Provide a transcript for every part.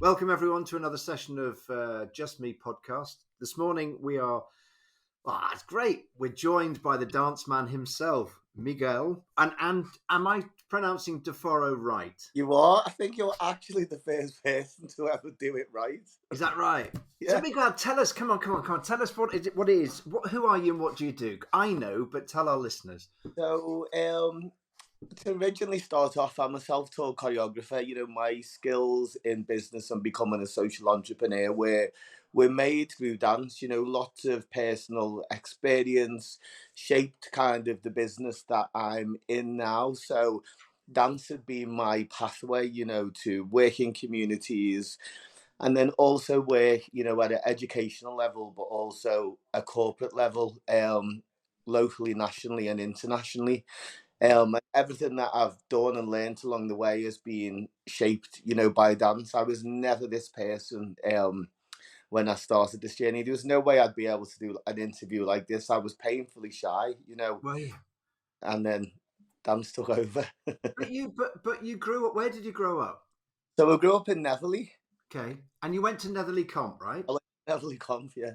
Welcome everyone to another session of Just Me podcast. This morning we are, it's great. We're joined by the dance man himself, Miguel. And am I pronouncing Doforo right? You are? I think you're actually the first person to ever do it right. Is that right? So Yeah. Miguel, tell us. Come on. Tell us what is it? What is? Who are you and what do you do? I know, but tell our listeners. So, to originally start off, I'm a self-taught choreographer. My skills in business and becoming a social entrepreneur were made through dance. Lots of personal experience shaped kind of the business that I'm in now. So, dance had been my pathway, to work in communities and then also work, at an educational level, but also a corporate level, locally, nationally, and internationally. Everything that I've done and learned along the way has been shaped, by dance. I was never this person when I started this journey. There was no way I'd be able to do an interview like this. I was painfully shy, Well, yeah. and then dance took over. But you grew up. Where did you grow up? So I grew up in Netherley. Okay, and you went to Netherley Comp, right? I went to Netherley Conf, yeah.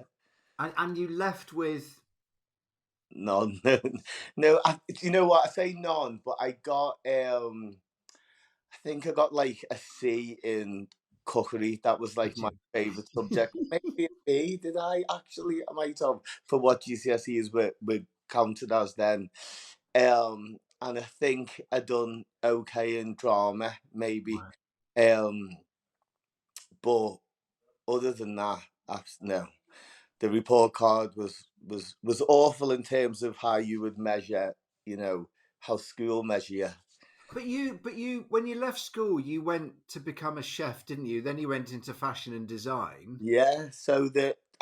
And you left with. None. No. You know what? I say none, but I got. I think I got like a C in cookery. That was like Did my you? favorite subject. Maybe a B. Did I actually? I might have for what GCSEs were counted as then. And I think I done okay in drama, maybe. Right. Um, but other than that, no. The report card was awful in terms of how you would measure, how school measure you. But you, when you left school, you went to become a chef, didn't you? Then you went into fashion and design. Yeah, so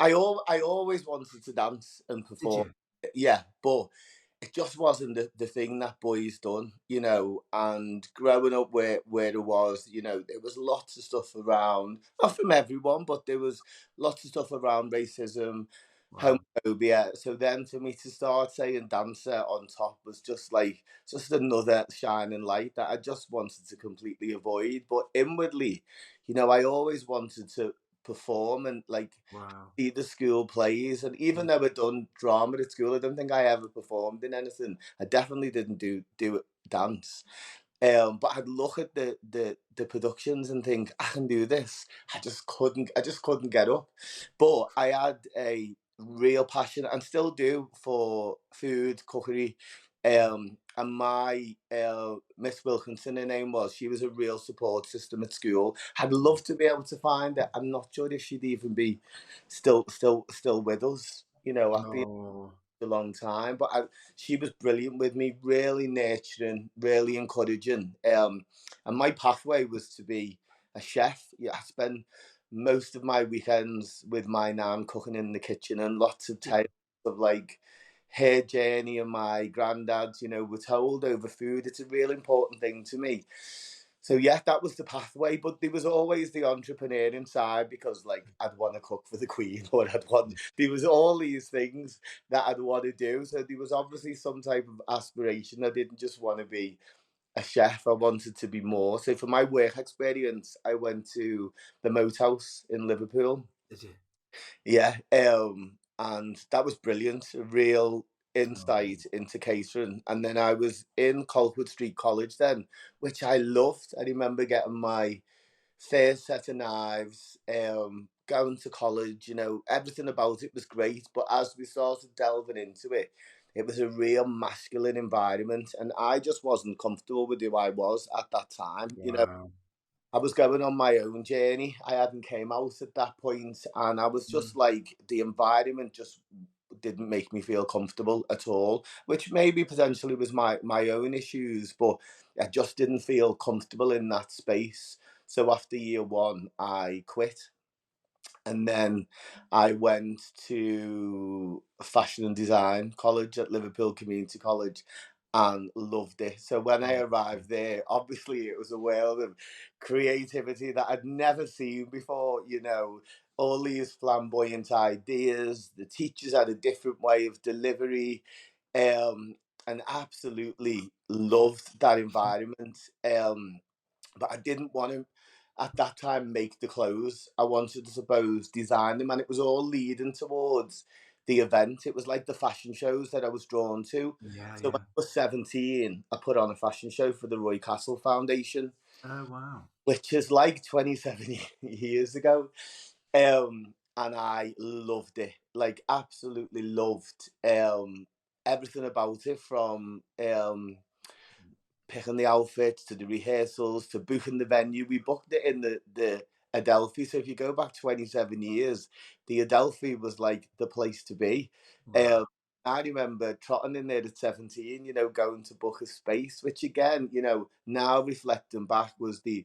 I always wanted to dance and Did perform. you? Yeah, but it just wasn't the thing that boys done, and growing up where it was, there was lots of stuff around, not from everyone, but there was lots of stuff around racism, Wow. homophobia. So then for me to start saying dancer on top was just another shining light that I just wanted to completely avoid. But inwardly, I always wanted to perform and like Wow. see the school plays. And even though I'd done drama at school, I don't think I ever performed in anything. I definitely didn't do dance. But I'd look at the productions and think, I can do this. I just couldn't get up. But I had a real passion and still do for food, cookery. And my Miss Wilkinson, her name was, she was a real support system at school. I'd love to be able to find it. I'm not sure if she'd even be still with us. I've been Oh, a long time, but she was brilliant with me, really nurturing, really encouraging. And my pathway was to be a chef. Yeah, I spent most of my weekends with my nan cooking in the kitchen, and lots of tales of like her journey and my granddad's, were told over food. It's a real important thing to me. So yeah, that was the pathway, but there was always the entrepreneur inside because like I'd want to cook for the Queen or there was all these things that I'd want to do. So there was obviously some type of aspiration. I didn't just want to be a chef. I wanted to be more. So for my work experience, I went to the Moat House in Liverpool. did you? Yeah, and that was brilliant. A real Oh, insight into catering. And then I was in Colwood Street College then, which I loved. I remember getting my first set of knives, going to college, everything about it was great. But as we started delving into it, it was a real masculine environment. And I just wasn't comfortable with who I was at that time. wow. I was going on my own journey. I hadn't came out at that point, and I was just Mm. like the environment just didn't make me feel comfortable at all, which maybe potentially was my own issues, but I just didn't feel comfortable in that space. So after year one, I quit, and then I went to fashion and design college at Liverpool Community College and loved it. So when I arrived there, obviously it was a world of creativity that I'd never seen before, all these flamboyant ideas. The teachers had a different way of delivery. Um, and absolutely loved that environment. But I didn't want to. at that time make the clothes. I wanted to suppose design them, and it was all leading towards the event. It was like the fashion shows that I was drawn to. Yeah, So when yeah. I was 17, I put on a fashion show for the Roy Castle Foundation, Oh, wow. which is like 27 years ago. And I loved it, like absolutely loved everything about it, from picking the outfits to the rehearsals to booking the venue. We booked it in the Adelphi. So if you go back 27 years, the Adelphi was like the place to be. Wow. I remember trotting in there at 17, going to book a space, which again, now reflecting back, was the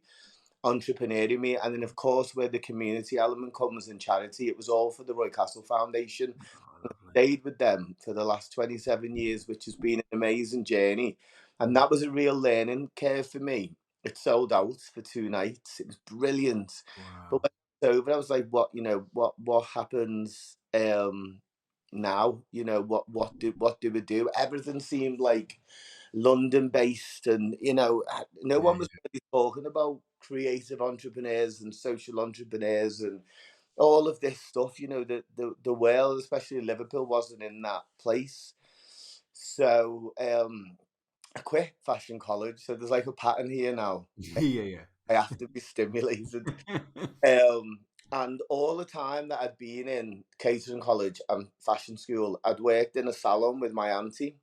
entrepreneur me. And then, of course, where the community element comes in charity, it was all for the Roy Castle Foundation. Oh, lovely. Stayed with them for the last 27 years, which has been an amazing journey. And that was a real learning curve for me. It sold out for 2 nights. It was brilliant. But Wow. when it was over, I was like, what happens now? What do we do? Everything seemed like London based, and no Yeah, one was really talking about creative entrepreneurs and social entrepreneurs and all of this stuff. The world, especially Liverpool, wasn't in that place. So I quit fashion college. So there's like a pattern here now. yeah. I have to be stimulated. Yeah. And all the time that I'd been in catering college and fashion school, I'd worked in a salon with my auntie.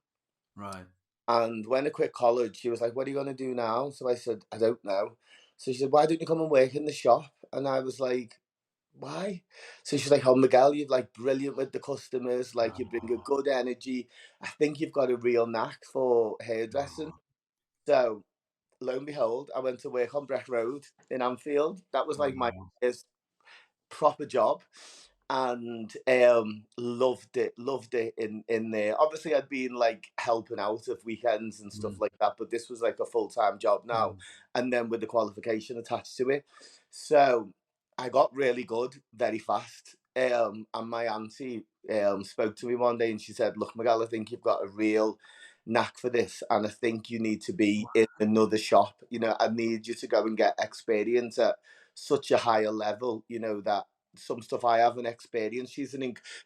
Right. And when I quit college, she was like, "What are you going to do now?" So I said, "I don't know." So she said, "Why don't you come and work in the shop?" And I was like, "Why?" So she's like, "Oh, Miguel, you're like brilliant with the customers. Like, you bring a Oh, good energy. I think you've got a real knack for hairdressing." oh, So lo and behold, I went to work on Breck Road in Anfield. That was like my wow. first proper job, and loved it in there. Obviously, I'd been like helping out of weekends and stuff Mm, like that, but this was like a full-time job now, mm, and then with the qualification attached to it. So I got really good very fast. And my auntie spoke to me one day, and she said, "Look, Miguel, I think you've got a real knack for this, and I think you need to be in another shop. I need you to go and get experience at such a higher level, that some stuff I haven't experienced."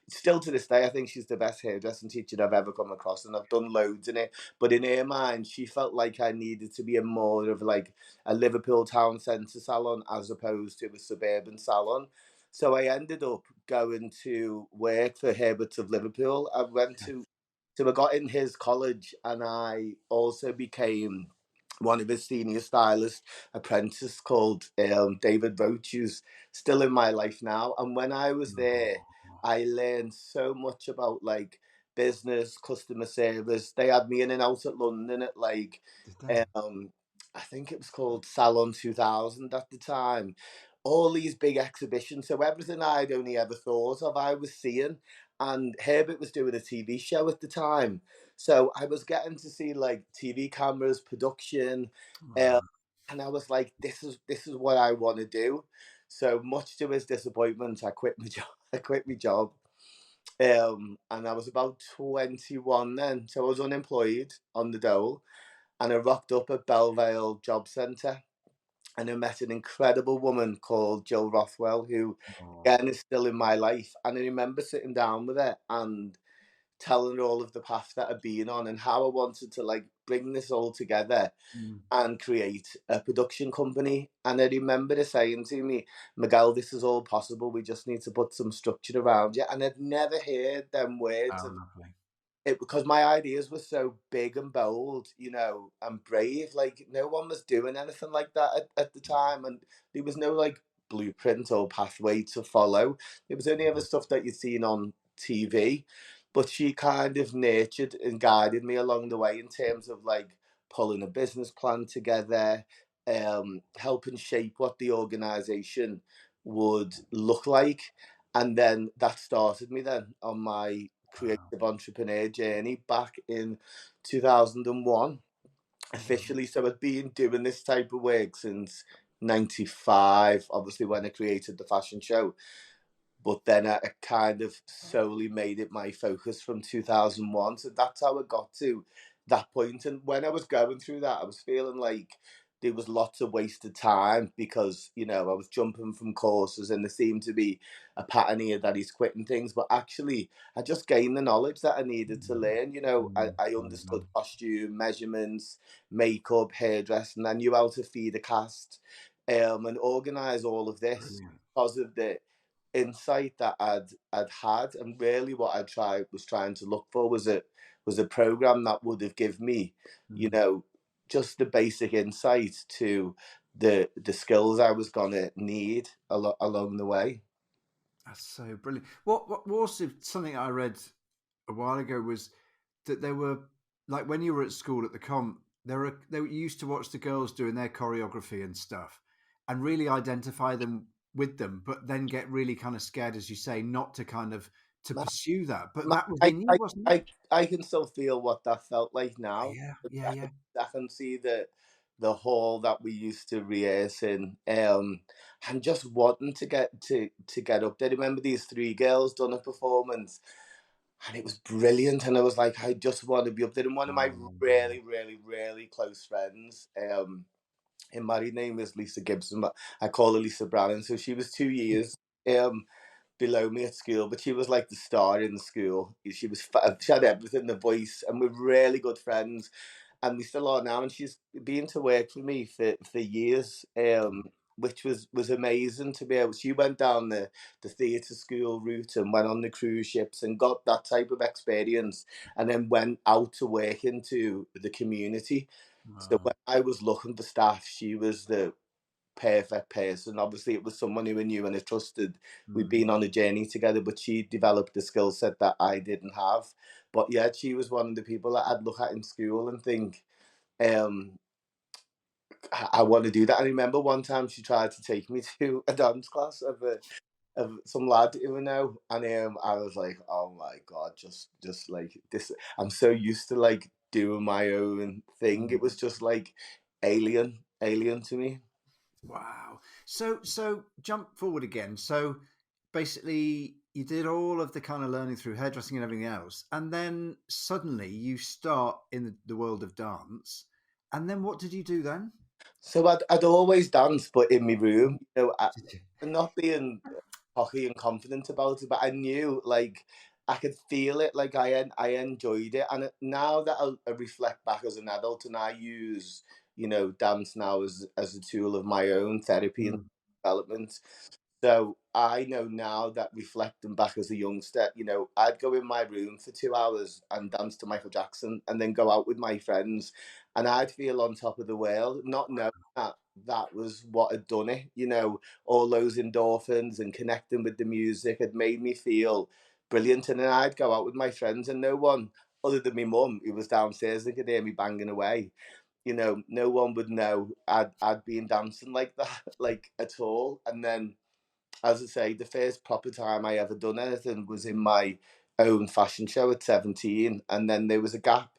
Still to this day, I think she's the best hairdressing teacher I've ever come across, and I've done loads in it. But in her mind, she felt like I needed to be a more of like a Liverpool town centre salon as opposed to a suburban salon. So I ended up going to work for Herberts of Liverpool. So I got in his college, and I also became one of his senior stylist apprentice, called David Roach, who's still in my life now. And when I was there, oh. I learned so much about like business, customer service. They had me in and out at London at like, Did they? I think it was called Salon 2000 at the time. All these big exhibitions. So everything I'd only ever thought of, I was seeing. And Herbert was doing a TV show at the time. So I was getting to see like TV cameras, production, uh, Wow. and I was like, this is what I want to do. So much to his disappointment, I quit my job. I quit my job, and I was about 21 then, so I was unemployed on the dole, and I rocked up at Belvale Job Centre, and I met an incredible woman called Jill Rothwell, who Oh. again is still in my life. And I remember sitting down with her and telling her all of the paths that I'd been on and how I wanted to like bring this all together Mm. and create a production company. And I remember her saying to me, "Miguel, this is all possible. We just need to put some structure around you." And I'd never heard them words, Oh, and lovely. it because my ideas were so big and bold, and brave. Like no one was doing anything like that at the time, and there was no like blueprint or pathway to follow. It was only ever stuff that you'd seen on TV, but she kind of nurtured and guided me along the way in terms of like pulling a business plan together, helping shape what the organization would look like, and then that started me then on my Wow. creative entrepreneur journey back in 2001 Mm. officially. So I've been doing this type of work since 95, obviously when I created the fashion show, but then I kind of solely made it my focus from 2001. So that's how I got to that point. And when I was going through that, I was feeling like there was lots of wasted time because, I was jumping from courses and there seemed to be a pattern here that he's quitting things. But actually, I just gained the knowledge that I needed to learn. I understood costume, measurements, makeup, hairdressing. I knew how to feed a cast, and organize all of this Brilliant. because of the insight that I'd had. And really what I was trying to look for was a program that would have given me, you Mm. know, just the basic insight to the skills I was gonna need along the way. That's so brilliant. What was something I read a while ago was that there were, like, when you were at school at the comp, they used to watch the girls doing their choreography and stuff, and really identify them with them, but then get really kind of scared, as you say, not to kind of to Ma- pursue that. But ma- that was I, in you, I, wasn't it? I can still feel what that felt like now. Yeah, yeah, I can, yeah. I can see the hall that we used to rehearse in, and just wanting to get up there. I remember these three girls done a performance, and it was brilliant. And I was like, I just want to be up there. And one of my Oh, really, really, really close friends, her married name is Lisa Gibson, but I call her Lisa Brannan. So she was 2 years um, below me at school, but she was like the star in the school. She had everything, the voice, and we're really good friends, and we still are now. And she's been to work for me for years, which was amazing to be able. She went down the theatre school route and went on the cruise ships and got that type of experience, and then went out to work into the community. So wow. when I was looking for staff, she was the perfect person. Obviously, it was someone who I knew and I trusted. We'd Mm. been on a journey together, but she developed the skill set that I didn't have. But yeah, she was one of the people that I'd look at in school and think, um, I want to do that. I remember one time she tried to take me to a dance class of some lad who we know, and I was like, oh my god, just like this. I'm so used to like doing my own thing. Mm. It was just like alien to me. Wow. So jump forward again. So basically you did all of the kind of learning through hairdressing and everything else, and then suddenly you start in the world of dance. And then what did you do then? So I'd always dance, but in my room, not being cocky and confident about it, but I knew like I could feel it, like I enjoyed it, and now that I reflect back as an adult and I use dance now as a tool of my own therapy and Mm. development. So I know now that reflecting back as a youngster, I'd go in my room for 2 hours and dance to Michael Jackson and then go out with my friends and I'd feel on top of the world, not knowing that that was what had done it. All those endorphins and connecting with the music had made me feel brilliant. And then I'd go out with my friends and no one other than my mum, who was downstairs and could hear me banging away, no one would know I'd been dancing like that, like at all. And then as I say, the first proper time I ever done anything was in my own fashion show at 17, and then there was a gap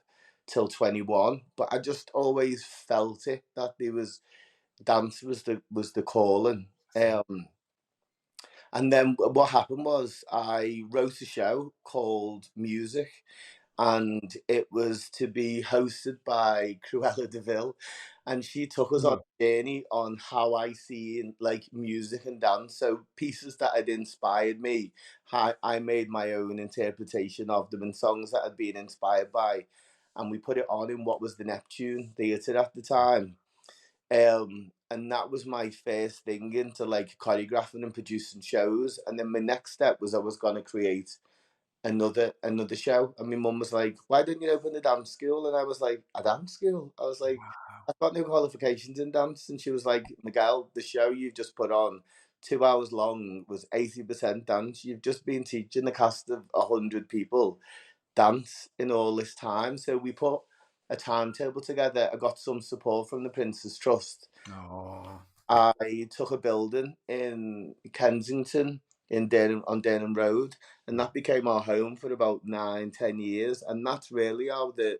till 21. But I just always felt it that there was dance was the calling. And then what happened was I wrote a show called Music, and it was to be hosted by Cruella de Vil, and she took us on Mm. a journey on how I see like music and dance. So pieces that had inspired me, I made my own interpretation of them, and songs that had been inspired by, and we put it on in what was the Neptune Theatre at the time. And that was my first thing into like choreographing and producing shows. And then my next step was I was going to create another show. And my mum was like, "Why don't you open a dance school?" And I was like, "A dance school?" I was like, "I've got no qualifications in dance." And she was like, "Miguel, the show you've just put on, 2 hours long, was 80% dance. You've just been teaching a cast of 100 people dance in all this time." So we put a timetable together. I got some support from the Prince's Trust. Oh, I took a building in Kensington on Denham Road, and that became our home for about 9, 10 years. And that's really how the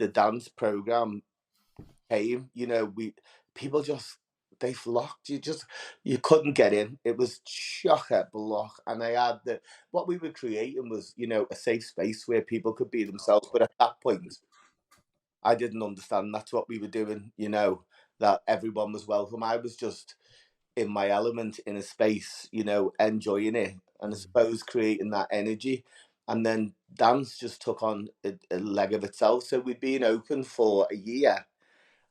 dance program came. We people just they flocked. You couldn't get in. It was chock a block, and I had what we were creating was a safe space where people could be themselves. But at that point, I didn't understand that's what we were doing, you know, that everyone was welcome. I was just in my element in a space, you know, enjoying it, and I Mm. suppose creating that energy. And then dance just took on a leg of itself. So we'd been open for a year,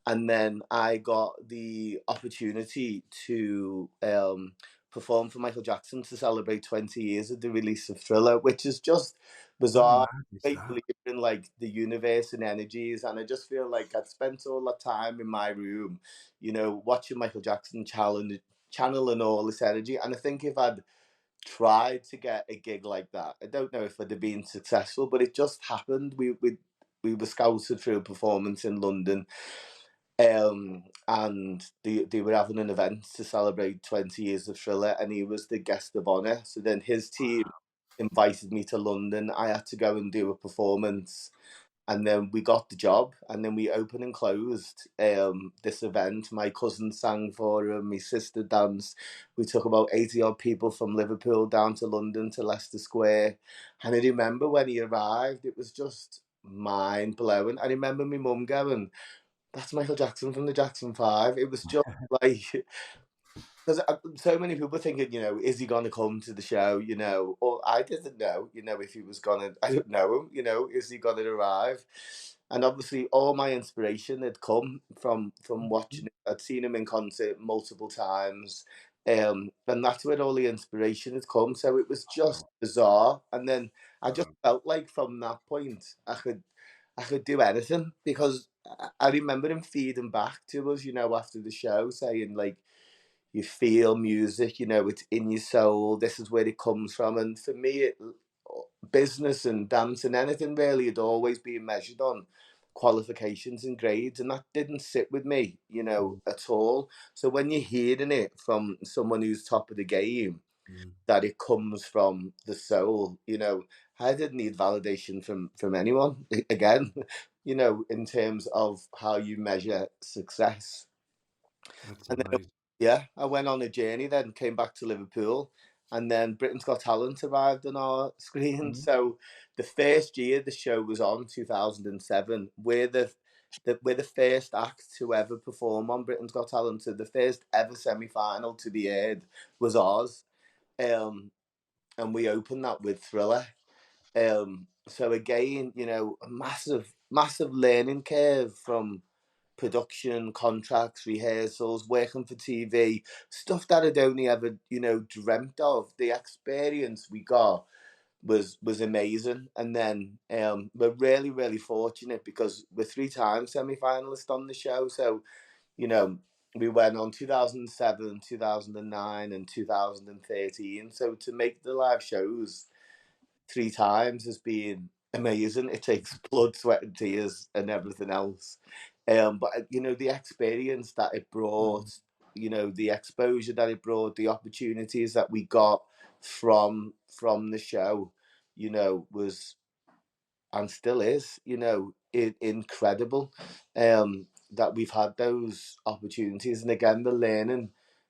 and then I got the opportunity to perform for Michael Jackson to celebrate 20 years of the release of Thriller, which is just How bizarre. mad is Great that? belief in like the universe and energies, and I just feel like I'd spent all that time in my room, you know, watching Michael Jackson channeling all this energy. And I think if I'd tried to get a gig like that, I don't know if I'd have been successful, but it just happened. We were scouted through a performance in London, and they were having an event to celebrate 20 years of Thriller, and he was the guest of honor. So then his team invited me to London. I had to go and do a performance, and then we got the job, and then we opened and closed this event. My cousin sang for him, my sister danced. We took about 80 odd people from Liverpool down to London to Leicester Square. And I remember when he arrived, it was just mind blowing. I remember my mum going, "That's Michael Jackson from the Jackson 5." It was just like, because so many people thinking, you know, is he going to come to the show? You know, or I didn't know, you know, if he was going to. I don't know him. You know, is he going to arrive? And obviously, all my inspiration had come from watching it. I'd seen him in concert multiple times, and that's where all the inspiration had come. So it was just bizarre. And then I just felt like from that point, I could do anything, because I remember him feeding back to us, you know, after the show, saying like, you feel music, you know, it's in your soul. This is where it comes from. And for me, business and dance and anything really had always been measured on qualifications and grades, and that didn't sit with me, you know, Mm, at all. So when you're hearing it from someone who's top of the game, mm. that it comes from the soul, you know, I didn't need validation from anyone again, you know, in terms of how you measure success. That's And then, amazing. yeah, I went on a journey, then came back to Liverpool, and then Britain's Got Talent arrived on our screen. Mm, So the first year the show was on, 2007, we're the first act to ever perform on Britain's Got Talent. So the first ever semi-final to be aired was ours, um, and we opened that with Thriller. So again, you know, a massive learning curve from production, contracts, rehearsals, working for TV, stuff that I'd only ever, you know, dreamt of. The experience we got was amazing. And then we're really fortunate because we're three times semi-finalist on the show. So, you know, we went on 2007, 2009 and 2013. So to make the live shows three times has been amazing. It takes blood, sweat, and tears, and everything else. But you know, the experience that it mm. brought, you know, the exposure that it brought, the opportunities that we got from the show, you know, was and still is, you know, incredible. That we've had those opportunities, and again, the learning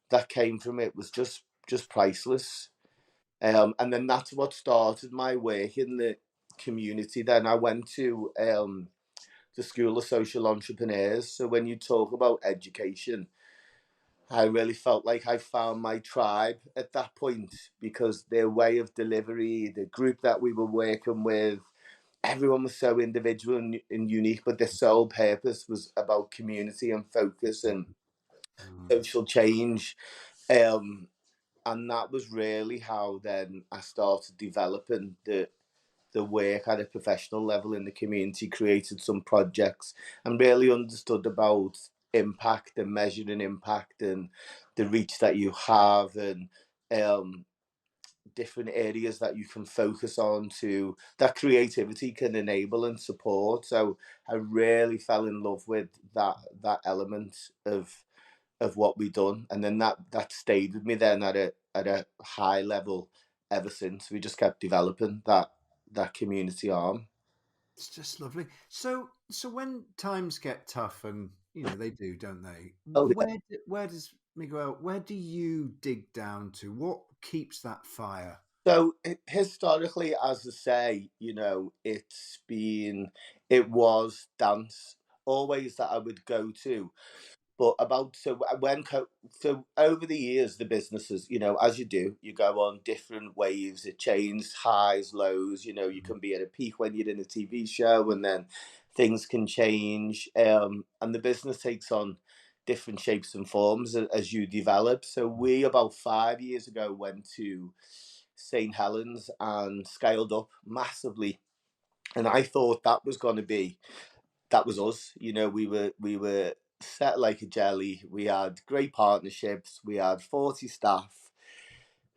that came from it was just priceless. And then that's what started my work in the community. Then I went to the School of Social Entrepreneurs. So when you talk about education, I really felt like I found my tribe at that point, because their way of delivery, the group that we were working with, everyone was so individual and unique, but their sole purpose was about community and focus and Mm. social change. Um, and that was really how then I started developing the work at a professional level in the community, created some projects, and really understood about impact and measuring impact and the reach that you have, and um, different areas that you can focus on to that creativity can enable and support. So I really fell in love with that element of what we done, and then that stayed with me then at a high level ever since. We just kept developing that community arm. It's just lovely. So when times get tough, and you know they do, don't they? Oh yeah. Where does Miguel? Where do you dig down to? What keeps that fire? So historically, as I say, you know, it was dance. always that I would go to. But about so over the years, the businesses, as you do, you go on different waves. It changed highs, lows. You can be at a peak when you're in a TV show, and then things can change. And the business takes on different shapes and forms as you develop. So we about 5 years ago went to St. Helens and scaled up massively, and I thought that was us. We were set like a jelly. We had great partnerships. We had 40 staff,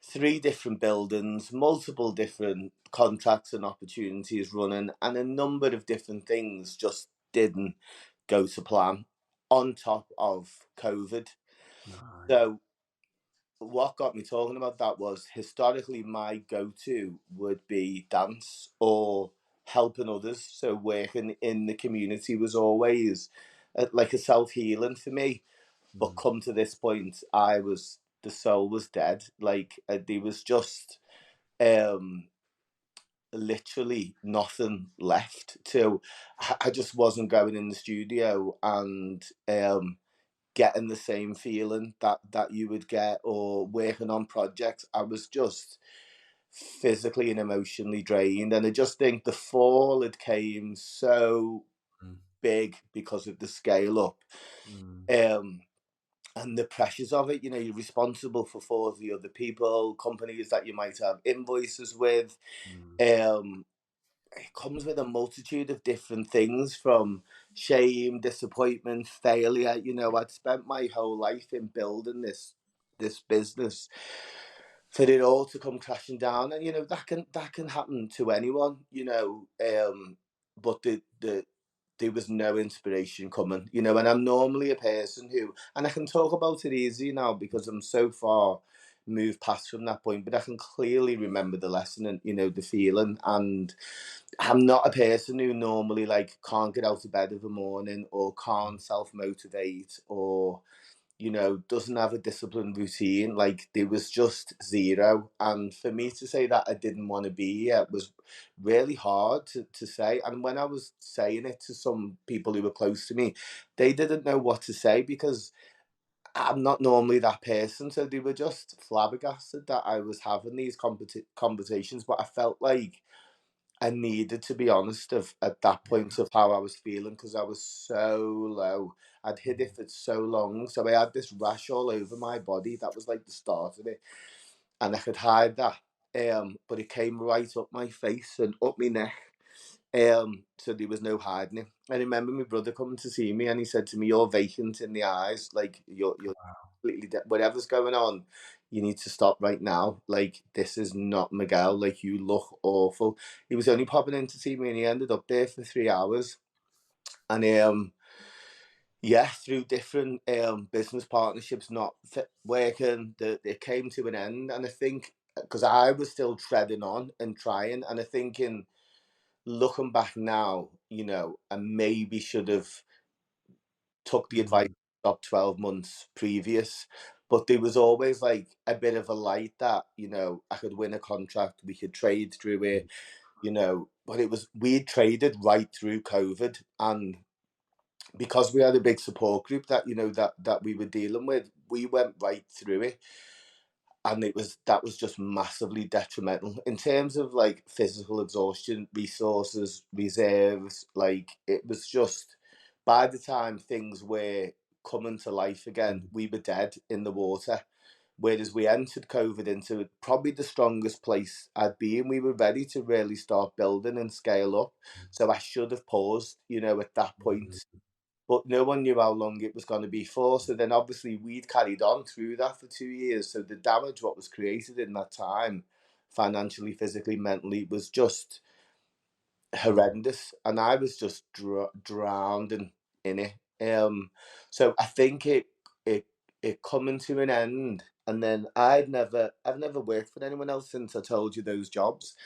three different buildings, multiple different contracts and opportunities running, and a number of different things just didn't go to plan on top of COVID. Right. So what got me talking about that was historically my go-to would be dance or helping others. So working in the community was always like a self-healing for me. But Mm. come to this point, the soul was dead. Like there was just um literally nothing left to. I just wasn't going in the studio and getting the same feeling that you would get or working on projects. I was just physically and emotionally drained, and I just think the fall had came so Mm. big because of the scale up, Mm. um and the pressures of it. You're responsible for 40 other people, companies that you might have invoices with. Mm. um it comes with a multitude of different things, from shame, disappointment, failure. I'd spent my whole life in building this business for it all to come crashing down, and that can happen to anyone. But there was no inspiration coming. And I'm normally a person who, and I can talk about it easy now because I'm so far moved past from that point, but I can clearly remember the lesson and the feeling. And I'm not a person who normally like can't get out of bed of a morning or can't self motivate or doesn't have a disciplined routine. Like there was just zero. And for me to say that I didn't want to be here was really hard to say. And when I was saying it to some people who were close to me, they didn't know what to say because I'm not normally that person. So they were just flabbergasted that I was having these conversations. But I felt like I needed to be honest at that point of how I was feeling because I was so low. I'd hid it for so long, so I had this rash all over my body. That was like the start of it, and I could hide that. But it came right up my face and up my neck. So there was no hiding it. I remember my brother coming to see me, and he said to me, "You're vacant in the eyes. Like you're completely dead. Whatever's going on, you need to stop right now. Like this is not Miguel. Like you look awful." He was only popping in to see me, and he ended up there for 3 hours. And yeah, through different business partnerships not working, they came to an end. And I think because I was still treading on and trying, and I think in looking back now, I maybe should have took the advice Mm. of 12 months previous. But there was always like a bit of a light that, I could win a contract, we could trade through it, but we traded right through COVID. And because we had a big support group that we were dealing with, we went right through it. And that was just massively detrimental in terms of like physical exhaustion, resources, reserves. Like it was just, by the time things were coming to life again, Mm. we were dead in the water. Whereas we entered COVID into probably the strongest place I'd been. We were ready to really start building and scale up. So I should have paused, at that point, Mm. but no one knew how long it was going to be for. So then obviously we'd carried on through that for 2 years. So the damage what was created in that time, financially, physically, mentally, was just Mm. horrendous, and I was just drowned in it. So I think it it coming to an end, and then I've never worked for anyone else since I told you those jobs.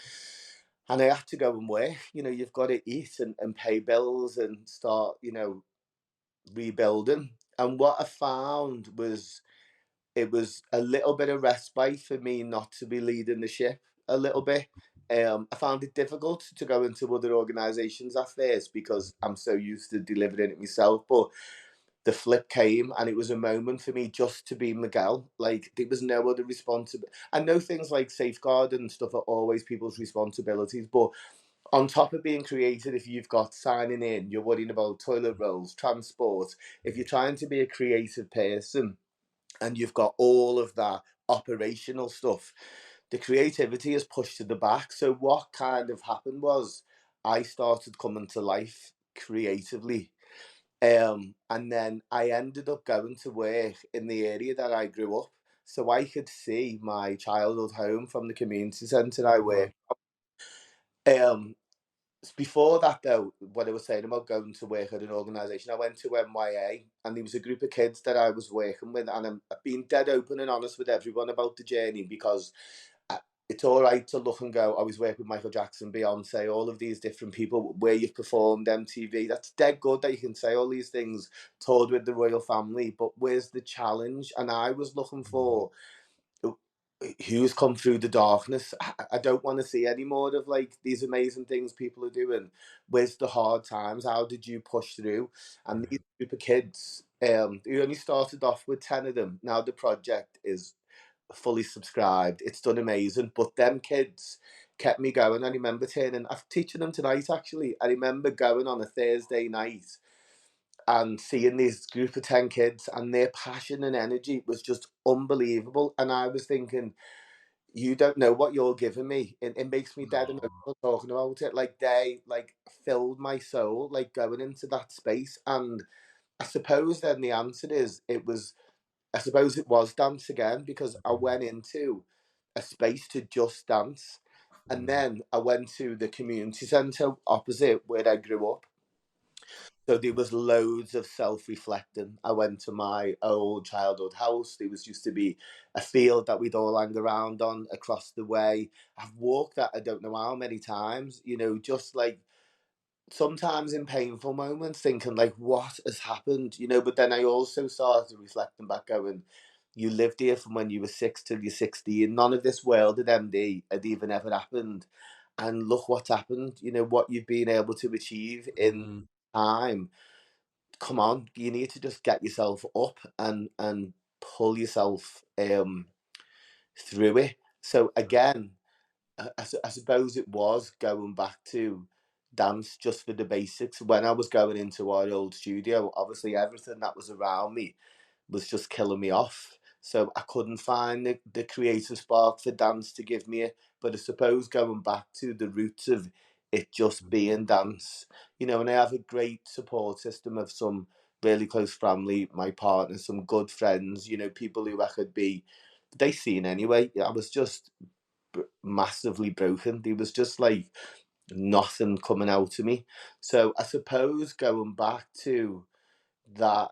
And I had to go and work. You've got to eat and pay bills and start, rebuilding. And what I found was it was a little bit of respite for me not to be leading the ship a little bit. I found it difficult to go into other organisations at first because I'm so used to delivering it myself. But the flip came, and it was a moment for me just to be Miguel. Like, there was no other responsibility. I know things like safeguard and stuff are always people's responsibilities, but on top of being creative, if you've got signing in, you're worrying about toilet rolls, transport. If you're trying to be a creative person and you've got all of that operational stuff, the creativity is pushed to the back. So what kind of happened was I started coming to life creatively. And then I ended up going to work in the area that I grew up. So I could see my childhood home from the community centre I Wow. worked. Um, Before that, though, what I was saying about going to work at an organisation, I went to NYA, and there was a group of kids that I was working with, and I've been dead open and honest with everyone about the journey because it's all right to look and go, I was working with Michael Jackson, Beyonce, all of these different people where you've performed, MTV. That's dead good that you can say all these things, toured with the royal family, but where's the challenge? And I was looking for who's come through the darkness. I don't want to see any more of like these amazing things people are doing. Where's the hard times? How did you push through? And these group of kids, we only started off with 10 of them. Now the project is fully subscribed. It's done amazing. But them kids kept me going. I remember I'm teaching them tonight actually. I remember going on a Thursday night and seeing this group of 10 kids, and their passion and energy was just unbelievable. And I was thinking, you don't know what you're giving me. It makes me dead emotional talking about it. Like, they like filled my soul, like going into that space. And I suppose then the answer is I suppose it was dance again, because I went into a space to just dance. And then I went to the community centre opposite where I grew up. So there was loads of self-reflecting. I went to my old childhood house. There was used to be a field that we'd all hang around on across the way. I've walked that I don't know how many times, just like sometimes in painful moments, thinking like, what has happened? But then I also started reflecting back, going, you lived here from when you were 6 till you're 16. None of this world at MD had even ever happened. And look what's happened, what you've been able to achieve in time. Come on, you need to just get yourself up and pull yourself through it. So again, I suppose it was going back to dance just for the basics. When I was going into our old studio, obviously everything that was around me was just killing me off. So I couldn't find the creative spark for dance to give me it. But I suppose going back to the roots of it just being dance, and I have a great support system of some really close family, my partner, some good friends, people who I could be, they seen anyway. I was just massively broken. There was just like nothing coming out of me. So I suppose going back to that,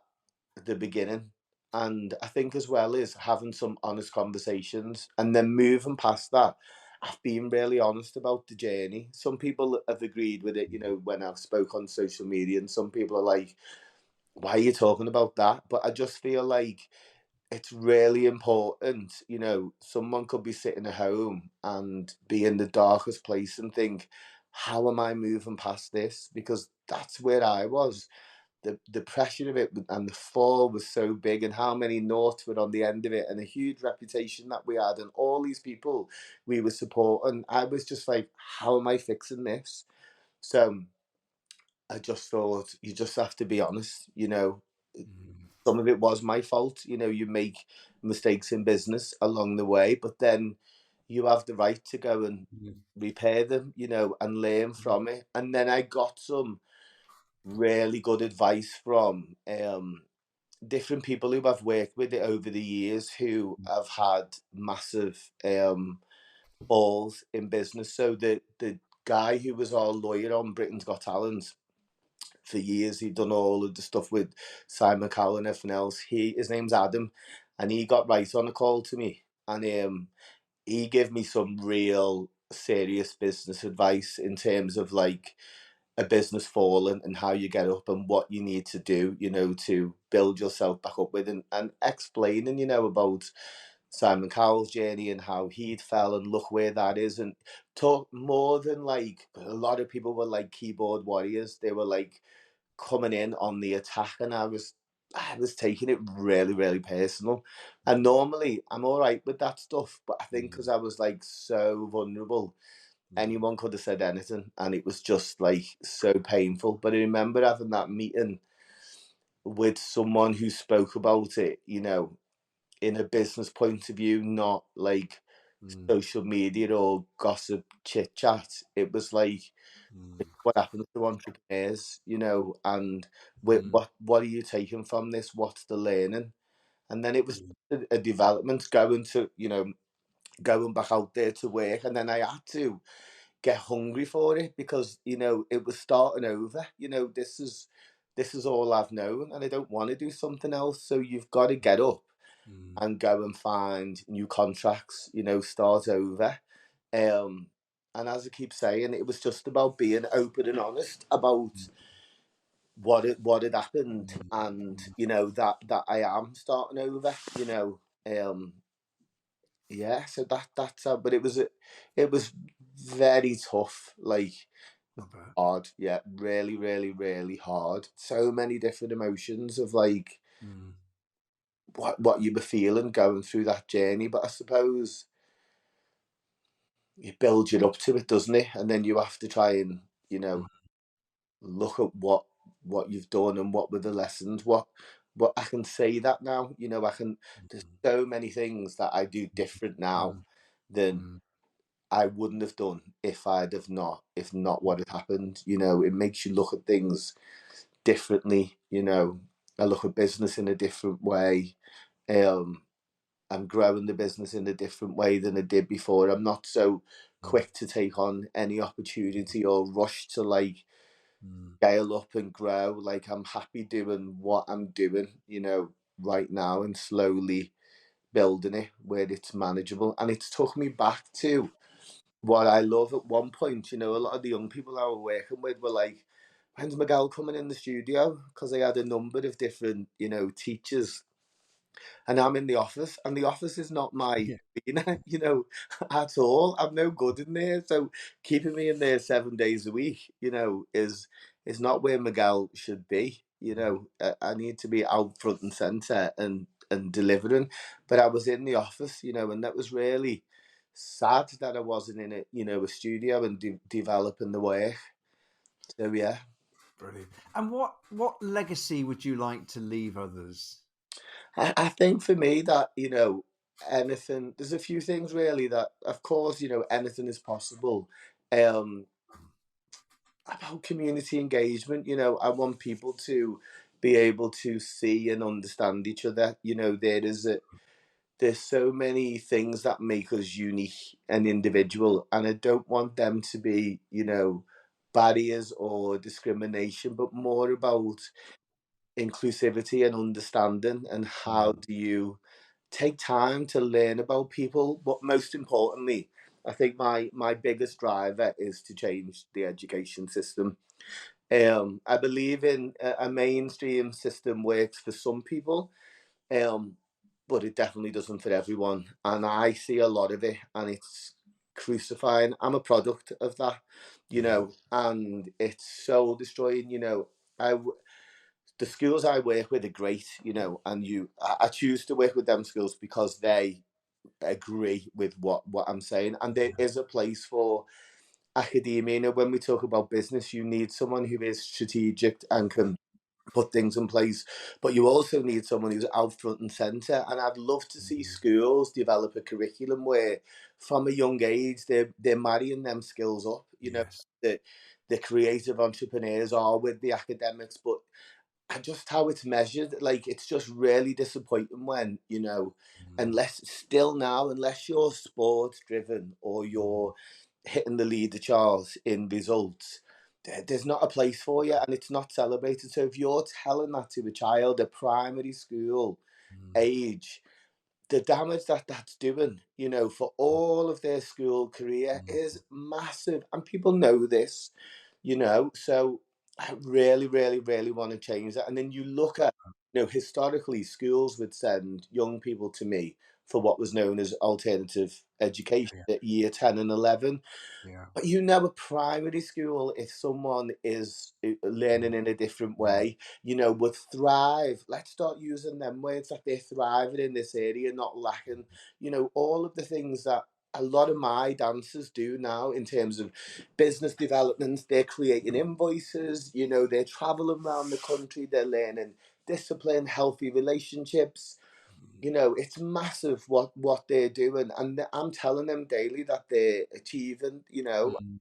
the beginning, and I think as well is having some honest conversations and then moving past that. I've been really honest about the journey. Some people have agreed with it, when I've spoke on social media, and some people are like, why are you talking about that? But I just feel like it's really important. Someone could be sitting at home and be in the darkest place and think, how am I moving past this? Because that's where I was. The pressure of it and the fall was so big, and how many noughts were on the end of it, and a huge reputation that we had, and all these people we were supporting. I was just like, how am I fixing this? So I just thought, you just have to be honest. Some of it was my fault. You make mistakes in business along the way, but then you have the right to go and repair them, and learn from it. And then I got some really good advice from different people who I've worked with over the years, who have had massive balls in business. So the guy who was our lawyer on Britain's Got Talent for years, he'd done all of the stuff with Simon Cowell and everything else. His name's Adam, and he got right on a call to me, and he gave me some real serious business advice in terms of like a business falling and how you get up and what you need to do, to build yourself back up with, and explaining, about Simon Cowell's journey and how he'd fell and look where that is, and talk more than like a lot of people were like keyboard warriors. They were like coming in on the attack, and I was taking it really, really personal. And normally I'm all right with that stuff, but I think because Mm, I was like so vulnerable, mm, anyone could have said anything, and it was just like so painful. But I remember having that meeting with someone who spoke about it, in a business point of view, not like mm, social media or gossip chit chat. It was like mm, what happens to entrepreneurs, and mm, what are you taking from this? What's the learning? And then it was mm, a development going back out there to work, and then I had to get hungry for it because it was starting over. This is all I've known, and I don't want to do something else. So you've got to get up mm, and go and find new contracts. Start over. Um, and as I keep saying, it was just about being open and honest about mm, what had happened, mm, and mm. that I am starting over. Um, yeah. So that's but it was very tough, like Not bad. hard. Yeah, really, really, really hard. So many different emotions of like Mm, what you were feeling going through that journey, but I suppose it builds you up to it, doesn't it? And then you have to try and mm, look at what you've done and what were the lessons. What I can say that now. I can. There's mm, so many things that I do different now mm, than mm, I wouldn't have done if not what had happened. It makes you look at things differently. I look at business in a different way. Um, I'm growing the business in a different way than I did before. I'm not so mm, quick to take on any opportunity or rush to like mm, scale up and grow. Like I'm happy doing what I'm doing, right now, and slowly building it where it's manageable. And it's took me back to what I love at one point. A lot of the young people I was working with were like, when's Miguel coming in the studio? Because I had a number of different, teachers, and I'm in the office, and the office is not my yeah. arena, at all. I'm no good in there. So keeping me in there 7 days a week, is not where Miguel should be. I need to be out front and center and delivering. But I was in the office, and that was really sad that I wasn't in a studio and developing the work. So yeah. Brilliant. And what legacy would you like to leave others? I think for me that, anything, there's a few things really that, of course, anything is possible. Um, about community engagement, I want people to be able to see and understand each other. There's so many things that make us unique and individual, and I don't want them to be, barriers or discrimination, but more about inclusivity and understanding, and how Mm, do you take time to learn about people. But most importantly, I think my biggest driver is to change the education system. I believe in a mainstream system works for some people, um, but it definitely doesn't for everyone. And I see a lot of it, and it's crucifying. I'm a product of that, yeah. and it's soul destroying. I the schools I work with are great, and I choose to work with them schools because they agree with what I'm saying, and there is a place for academia. When we talk about business, you need someone who is strategic and can put things in place, but you also need someone who's out front and center. And I'd love to see Mm, schools develop a curriculum where, from a young age, they're marrying them skills up. yes. That the creative entrepreneurs are with the academics, but and just how it's measured, like it's just really disappointing when, Mm, unless you're sports driven or mm, you're hitting the leader charts in results, there's not a place for you, and it's not celebrated. So if you're telling that to a child at primary school mm, age, the damage that's doing, for all of their school career mm, is massive, and people know this, So I really, really, really want to change that. And then you look at, historically, schools would send young people to me for what was known as alternative education Yeah. at year 10 and 11. Yeah. But a primary school, if someone is Mm, learning in a different mm, way, would thrive. Let's start using them words, that they're thriving in this area, not lacking, all of the things that a lot of my dancers do now in terms of business development. They're creating invoices, they're traveling around the country, they're learning discipline, healthy relationships. It's massive what they're doing, and I'm telling them daily that they're achieving, mm,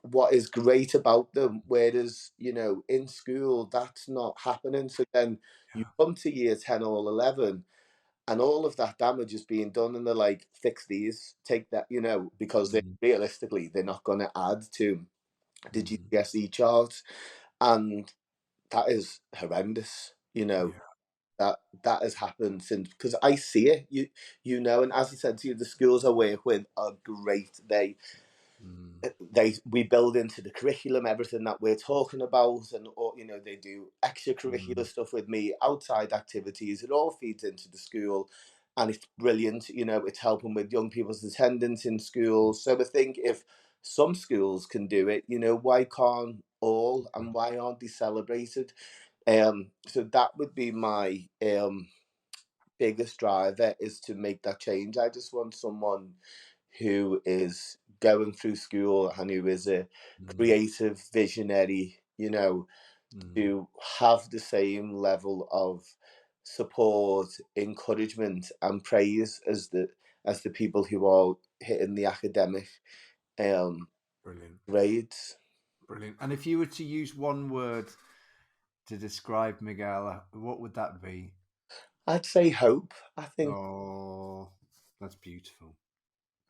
what is great about them. Whereas, in school, that's not happening. So then you yeah. come to year 10 or 11, and all of that damage is being done, and they're like, fix these, take that, because they Mm, realistically, they're not going to add to the mm, GCSE chart. And that is horrendous, yeah. that has happened since, because I see it, and as I said to you, the schools I work with are great. Mm, We build into the curriculum everything that we're talking about, and or, they do extracurricular mm, stuff with me, outside activities. It all feeds into the school, and it's brilliant. It's helping with young people's attendance in school. So I think if some schools can do it, why can't all, and why aren't they celebrated? So that would be my biggest driver, is to make that change. I just want someone who is going through school and who is a mm, creative visionary, mm, to have the same level of support, encouragement, and praise as the people who are hitting the academic um, brilliant. grades. Brilliant. And if you were to use one word to describe Miguel, what would that be? I'd say hope. I think. Oh, that's beautiful.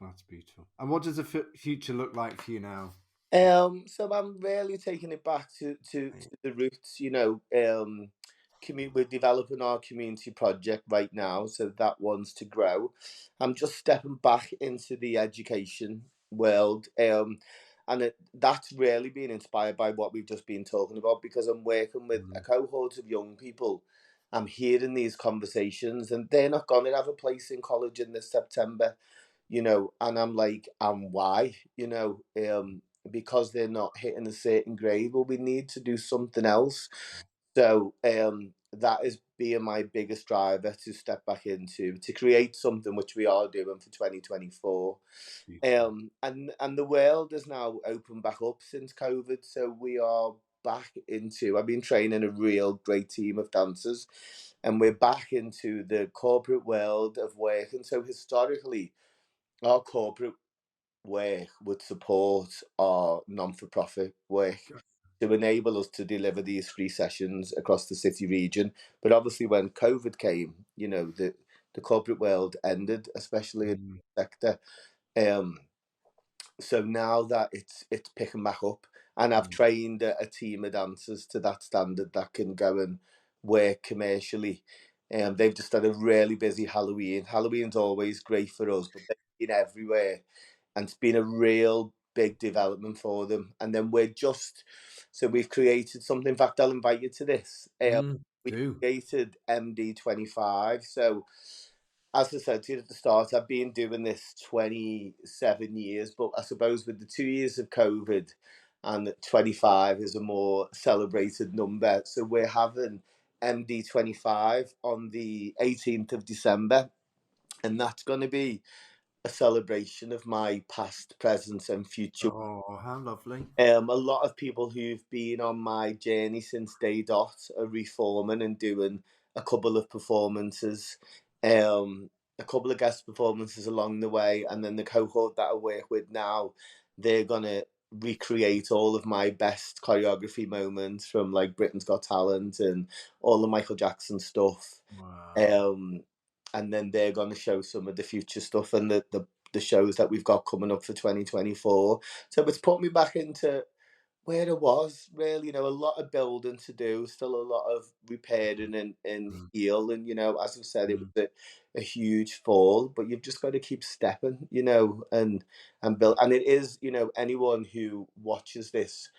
That's beautiful. And what does the future look like for you now? So I'm really taking it back to the roots, we're developing our community project right now, so that wants to grow. I'm just stepping back into the education world, that's really been inspired by what we've just been talking about, because I'm working with a Mm, cohort of young people. I'm hearing these conversations, and they're not going to have a place in college in this September, and I'm like, and why, because they're not hitting a certain grade. Well, we need to do something else. So that is being my biggest driver, to step back into, to create something which we are doing for 2024. beautiful. And the world has now opened back up since COVID, so we are back into. I've been training a real great team of dancers, and we're back into the corporate world of work. And so historically, our corporate work would support our non-for-profit work to enable us to deliver these free sessions across the city region. But obviously, when COVID came, the corporate world ended, especially in Mm, the sector. Um, so now that it's picking back up, and I've mm, trained a team of dancers to that standard that can go and work commercially. They've just had a really busy Halloween. Halloween's always great for us, but they've been everywhere, and it's been a real big development for them. And then we've created something. In fact, I'll invite you to this. We do. created MD25. So, as I said to you at the start, I've been doing this 27 years, but I suppose with the 2 years of COVID, and 25 is a more celebrated number. So we're having MD25 on the 18th of December, and that's going to be a celebration of my past, present, and future. Oh, how lovely. A lot of people who've been on my journey since day dot are reforming and doing a couple of performances, a couple of guest performances along the way, and then the cohort that I work with now, they're gonna recreate all of my best choreography moments from like Britain's Got Talent and all the Michael Jackson stuff. Wow. Um, and then they're going to show some of the future stuff, and the shows that we've got coming up for 2024. So it's put me back into where it was, really. A lot of building to do, still a lot of repairing and Mm, heal. And, as I've said, it mm, was a huge fall, but you've just got to keep stepping, and build. And it is, anyone who watches this,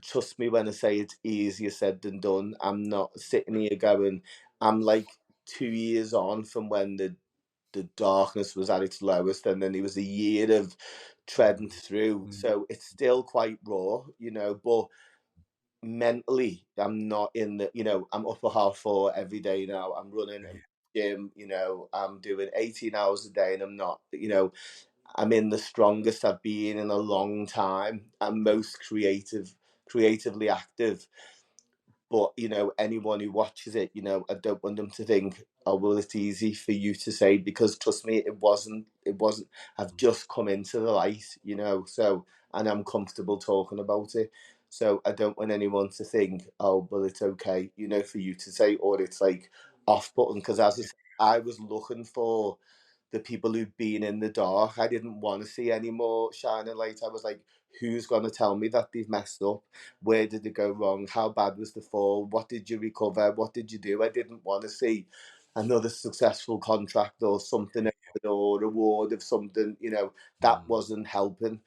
trust me when I say it's easier said than done. I'm not sitting here going, I'm like 2 years on from when the the darkness was at its lowest, and then there was a year of treading Mm. through. Mm. So it's still quite raw, but mentally I'm not in the, I'm up at 4:30 every day now. I'm running Okay. a gym, I'm doing 18 hours a day, and I'm not, I'm in the strongest I've been in a long time. I'm most creatively active. But anyone who watches it, I don't want them to think, oh well, it's easy for you to say, because trust me, it wasn't. I've just come into the light, so, and I'm comfortable talking about it. So I don't want anyone to think, oh well, it's okay, for you to say, or it's like off putting, because as I said, I was looking for the people who've been in the dark. I didn't want to see any more shining light. I was like, who's going to tell me that they've messed up? Where did it go wrong? How bad was the fall? What did you recover? What did you do? I didn't want to see another successful contract or something, or reward of something, that Mm. wasn't helping,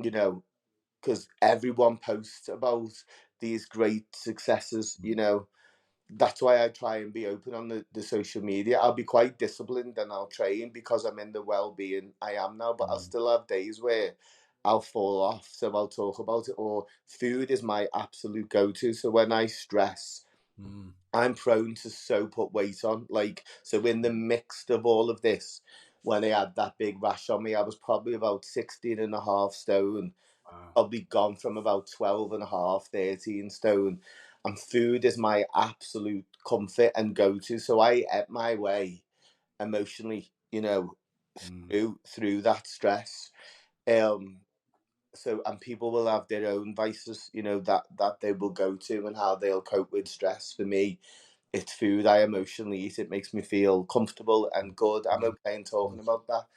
you know, because everyone posts about these great successes, that's why I try and be open on the social media. I'll be quite disciplined and I'll train because I'm in the well-being I am now, but I'll Mm. still have days where I'll fall off. So I'll talk about it. Or food is my absolute go-to. So when I stress, Mm. I'm prone to so put weight on. Like, so in the midst of all of this, when I had that big rash on me, I was probably about 16 and a half stone. Wow. I'll be gone from about 12 and a half, 13 stone. And food is my absolute comfort and go-to. So I ate my way emotionally, Mm. through that stress. Um, so, and people will have their own vices, that they will go to and how they'll cope with stress. For me, it's food. I emotionally eat. It makes me feel comfortable and good. I'm Mm. okay in talking about that.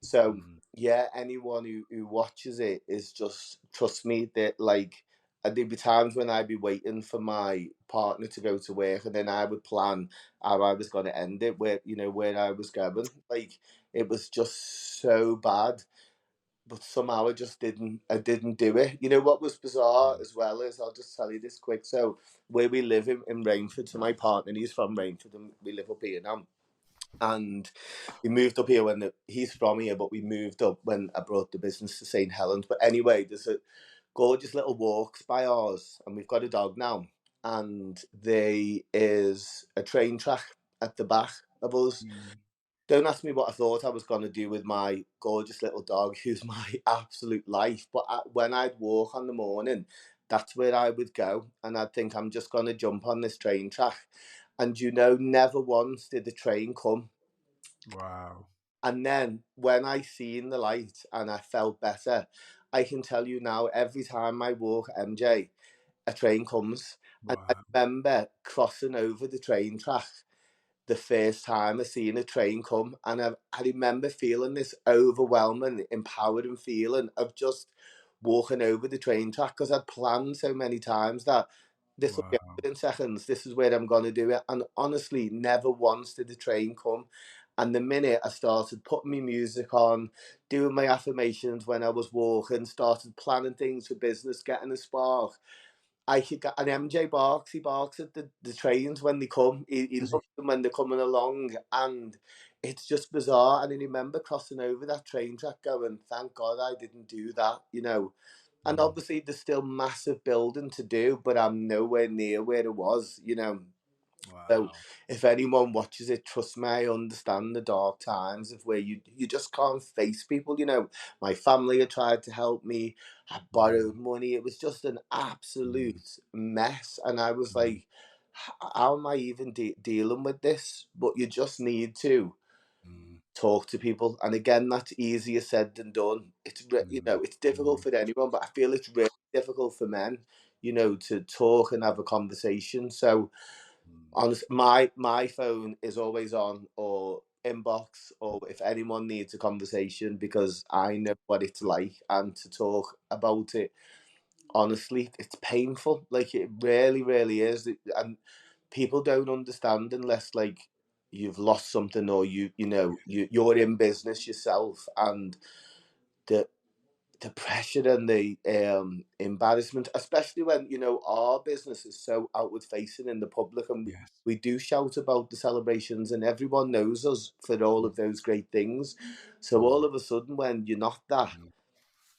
So Mm. yeah, anyone who watches it is just, trust me that, like, there'd be times when I'd be waiting for my partner to go to work, and then I would plan how I was going to end it, where I was going. Like, it was just so bad, but somehow I didn't do it. You know what was bizarre Mm. as well is, I'll just tell you this quick. So where we live in Rainford, so my partner, he's from Rainford, and we live up here now. And we moved up here he's from here, but we moved up when I brought the business to St. Helens. But anyway, there's a gorgeous little walks by ours, and we've got a dog now. And there is a train track at the back of us. Mm. Don't ask me what I thought I was going to do with my gorgeous little dog, who's my absolute life. But when I'd walk on the morning, that's where I would go. And I'd think, I'm just going to jump on this train track. And never once did the train come. Wow. And then when I seen the light and I felt better, I can tell you now, every time I walk MJ, a train comes. And I Wow. remember crossing over the train track the first time I seen a train come, and I remember feeling this overwhelming, empowering feeling of just walking over the train track, because I'd planned so many times that this will be Wow. over in seconds, this is where I'm going to do it. And honestly, never once did the train come. And the minute I started putting my music on, doing my affirmations when I was walking, started planning things for business, getting a spark, I could get an MJ barks. He barks at the trains when they come. He Does he? loves them when they're coming along, and it's just bizarre. And I remember crossing over that train track, going, "Thank God I didn't do that." And Mm. obviously, there's still massive building to do, but I'm nowhere near where it was. So Wow. if anyone watches it, trust me, I understand the dark times of where you just can't face people. My family had tried to help me. I borrowed Mm. money. It was just an Mm. absolute mess, and I was Mm. like, how am I even dealing with this? But you just need to Mm. talk to people, and again, that's easier said than done. Mm. It's difficult Mm. for anyone, but I feel it's really difficult for men, to talk and have a conversation. So Mm. honest, my phone is always on, or inbox, or if anyone needs a conversation, because I know what it's like, and to talk about it honestly, it's painful. Like, it really, really is. And people don't understand unless, like, you've lost something, or you're in business yourself, and that the pressure and the embarrassment, especially when our business is so outward facing in the public, and Yes. we do shout about the celebrations, and everyone knows us for all Mm, of those great things. So all mm, of a sudden, when you're not that, mm,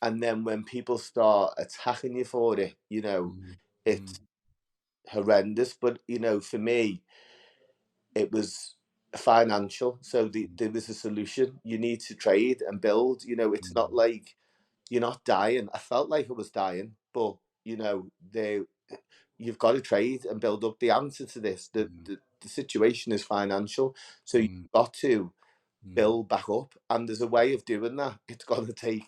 and then when people start attacking you for it, mm, mm, it's horrendous. But for me, it was financial. So there was a solution. You need to trade and build. It's not mm, like you're not dying. I felt like I was dying, but they you've got to trade and build up. The answer to this, mm, the situation is financial, so you've mm, got to mm, build back up, and there's a way of doing that. It's going to take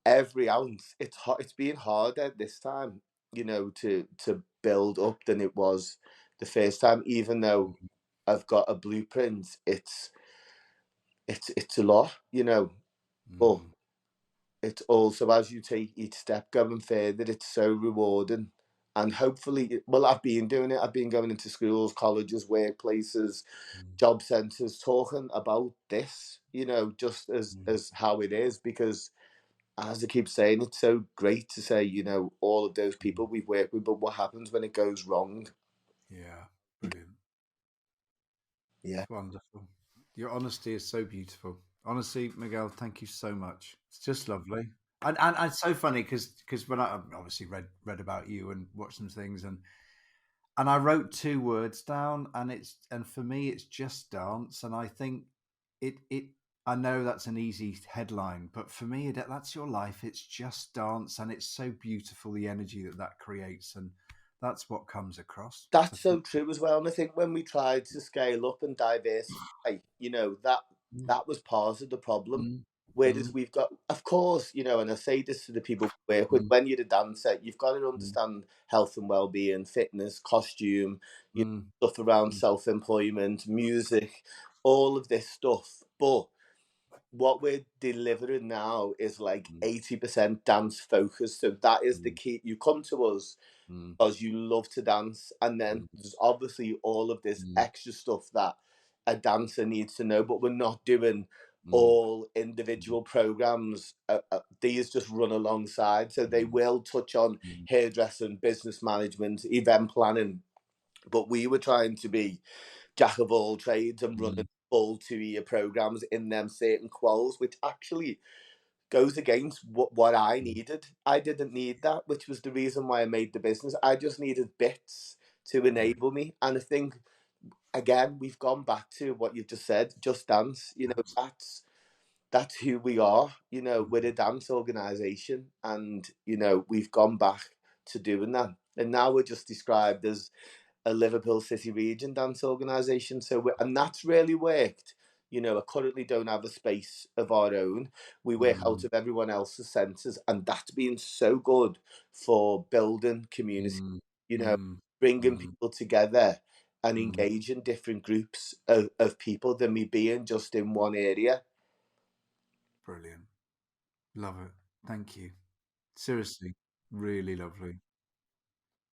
every ounce. It's been harder this time, to build up than it was the first time. Even though mm, I've got a blueprint, it's a lot, but mm, it's also, as you take each step going further, it's so rewarding. And hopefully, well, I've been doing it. I've been going into schools, colleges, workplaces, mm, job centres, talking about this, just mm. as how it is. Because as I keep saying, it's so great to say, all of those people Mm. we've worked with, but what happens when it goes wrong? Yeah, brilliant. Yeah, It's wonderful. Your honesty is so beautiful. Honestly, Miguel, thank you so much. It's just lovely. And it's so funny because when I obviously read about you and watched some things and I wrote two words down and for me it's just dance and I think it I know that's an easy headline but for me that's your life. It's just dance and it's so beautiful the energy that creates and that's what comes across. I that's think. so true as well. And I think when we tried to scale up and diversify, that Mm, that was part of the problem. mm, Whereas mm, we've got, of course, and I say this to the people we work with, mm, when you're a dancer, you've got to mm. understand health and well-being, fitness, costume, Mm, stuff around mm, self-employment, music, all of this stuff. But what we're delivering now is like mm, 80% dance focused. So that is the mm, key. You come to us mm, because you love to dance. And then mm, there's obviously all of this mm, extra stuff that a dancer needs to know, but we're not doing mm, all mm, individual programs. These just run alongside. So they mm, will touch on mm, hairdressing, business management, event planning. But we were trying to be jack of all trades and running mm, full 2 year programs in them certain quals, which actually goes against what I mm, needed. I didn't need that, which was the reason why I made the business. I just needed bits to yeah, enable me. And I think, again, we've gone back to what you've just said, just dance. that's, That's who we are. We're mm, a dance organization, and we've gone back to doing that. And now we're just described as a Liverpool City region dance organisation. And that's really worked. I currently don't have a space of our own. We work out mm, of everyone else's centres, and that's been so good for building community. mm, You know, mm, bringing mm, people together and mm. engaging different groups of people than me being just in one area. Brilliant. Love it. Thank you. Seriously, really lovely.